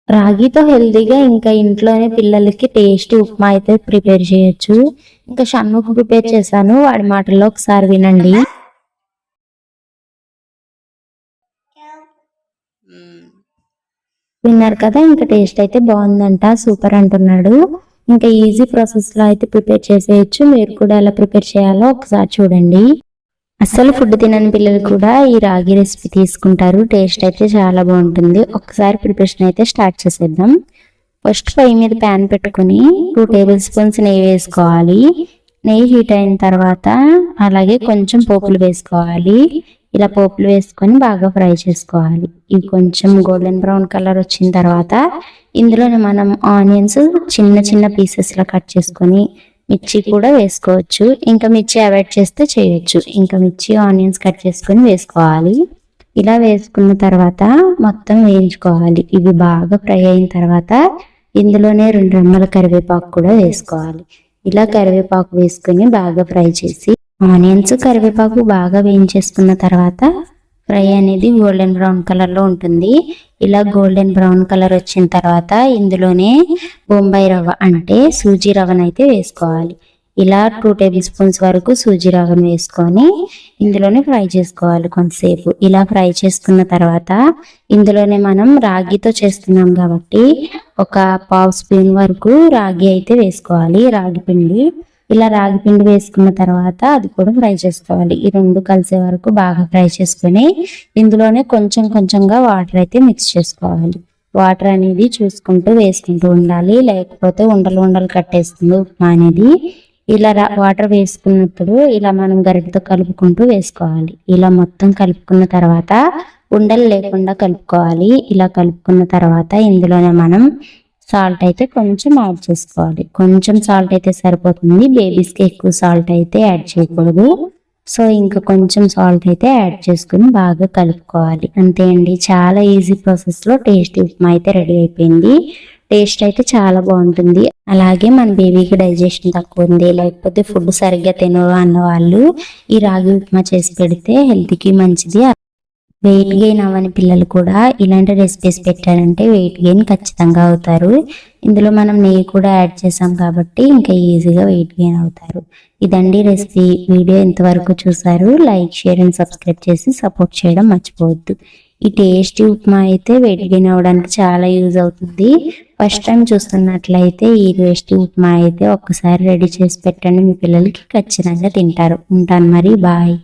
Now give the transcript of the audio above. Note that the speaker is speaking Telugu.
రాగితో హెల్తీగా ఇంకా ఇంట్లోనే పిల్లలకి టేస్టీ ఉప్మా అయితే ప్రిపేర్ చేయొచ్చు. ఇంకా షణ్ముఖ్ ప్రిపేర్ చేశాను, వాడి మాటల్లో ఒకసారి వినండి. విన్నారు కదా, ఇంకా టేస్ట్ అయితే బాగుందంట, సూపర్ అంటున్నాడు. ఇంకా ఈజీ ప్రాసెస్ లో అయితే ప్రిపేర్ చేసేయచ్చు. మీరు కూడా ఎలా ప్రిపేర్ చేయాలో ఒకసారి చూడండి. అస్సలు ఫుడ్ తినని పిల్లలు కూడా ఈ రాగి రెసిపీ తీసుకుంటారు. టేస్ట్ అయితే చాలా బాగుంటుంది. ఒకసారి ప్రిపరేషన్ అయితే స్టార్ట్ చేసేద్దాం. ఫస్ట్ పొయ్యి మీద ప్యాన్ పెట్టుకుని 2 టేబుల్ స్పూన్స్ నెయ్యి వేసుకోవాలి. నెయ్యి హీట్ అయిన తర్వాత అలాగే కొంచెం పోపులు వేసుకోవాలి. ఇలా పోపులు వేసుకొని బాగా ఫ్రై చేసుకోవాలి. ఇవి కొంచెం గోల్డెన్ బ్రౌన్ కలర్ వచ్చిన తర్వాత ఇందులోనే మనం ఆనియన్స్ చిన్న చిన్న పీసెస్ లా కట్ చేసుకొని, మిర్చి కూడా వేసుకోవచ్చు. ఇంకా మిర్చి అవాయిడ్ చేస్తే చేయొచ్చు. ఇంకా మిర్చి ఆనియన్స్ కట్ చేసుకొని వేసుకోవాలి. ఇలా వేసుకున్న తర్వాత మొత్తం వేయించుకోవాలి. ఇవి బాగా ఫ్రై అయిన తర్వాత ఇందులోనే 2 రెమ్మల కరివేపాకు కూడా వేసుకోవాలి. ఇలా కరివేపాకు వేసుకుని బాగా ఫ్రై చేసి, ఆనియన్స్ కరివేపాకు బాగా వేయించేసుకున్న తర్వాత ఫ్రై అనేది గోల్డెన్ బ్రౌన్ కలర్ లో ఉంటుంది. ఇలా గోల్డెన్ బ్రౌన్ కలర్ వచ్చిన తర్వాత ఇందులోనే బొంబాయి రవ్వ అంటే సూజీ రవ్వనైతే వేసుకోవాలి. ఇలా 2 టేబుల్ స్పూన్స్ వరకు సూజీ రవ్వను వేసుకొని ఇందులోనే ఫ్రై చేసుకోవాలి కొంతసేపు. ఇలా ఫ్రై చేసుకున్న తర్వాత ఇందులోనే మనం రాగితో చేస్తున్నాం కాబట్టి ఒక 1/2 స్పూన్ వరకు రాగి అయితే వేసుకోవాలి, రాగి పిండి. ఇలా రాగి పిండి వేసుకున్న తర్వాత అది కూడా ఫ్రై చేసుకోవాలి. ఈ 2 కలిసే వరకు బాగా ఫ్రై చేసుకుని ఇందులోనే కొంచెం కొంచెంగా వాటర్ అయితే మిక్స్ చేసుకోవాలి. వాటర్ అనేది చూసుకుంటూ వేసుకుంటూ ఉండాలి, లేకపోతే ఉండలు ఉండలు కట్టేస్తుంది ఉప్మా అనేది. ఇలా వాటర్ వేసుకున్నప్పుడు ఇలా మనం గరిటెతో కలుపుకుంటూ వేసుకోవాలి. ఇలా మొత్తం కలుపుకున్న తర్వాత ఉండలు లేకుండా కలుపుకోవాలి. ఇలా కలుపుకున్న తర్వాత ఇందులోనే మనం సాల్ట్ అయితే కొంచెం యాడ్ చేసుకోవాలి. కొంచెం సాల్ట్ అయితే సరిపోతుంది, బేబీస్కి ఎక్కువ సాల్ట్ అయితే యాడ్ చేయకూడదు. సో ఇంకా కొంచెం సాల్ట్ అయితే యాడ్ చేసుకుని బాగా కలుపుకోవాలి. అంతే అండి, చాలా ఈజీ ప్రాసెస్ లో టేస్టీ ఉప్మా అయితే రెడీ అయిపోయింది. టేస్ట్ అయితే చాలా బాగుంటుంది. అలాగే మన బేబీకి డైజెషన్ తక్కువ ఉంది, లేకపోతే ఫుడ్ సరిగ్గా తినరు అన్న వాళ్ళు ఈ రాగి ఉప్మా చేసి పెడితే హెల్త్కి మంచిది. వెయిట్ గెయిన్ అవ్వని పిల్లలు కూడా ఇలాంటి రెసిపీస్ పెట్టారంటే వెయిట్ గెయిన్ ఖచ్చితంగా అవుతారు. ఇందులో మనం నెయ్యి కూడా యాడ్ చేసాం కాబట్టి ఇంకా ఈజీగా వెయిట్ గెయిన్ అవుతారు. ఇదండి రెసిపీ. వీడియో ఎంతవరకు చూసారు, లైక్, షేర్ అండ్ సబ్స్క్రైబ్ చేసి సపోర్ట్ చేయడం మర్చిపోవద్దు. ఈ టేస్టీ ఉప్మా అయితే వెయిట్ గెయిన్ అవ్వడానికి చాలా యూజ్ అవుతుంది. ఫస్ట్ టైం చూస్తున్నట్లయితే ఈ టేస్టీ ఉప్మా అయితే ఒక్కసారి రెడీ చేసి పెట్టండి, మీ పిల్లలకి ఖచ్చితంగా తింటారు. ఉంటాను మరి, బాయ్.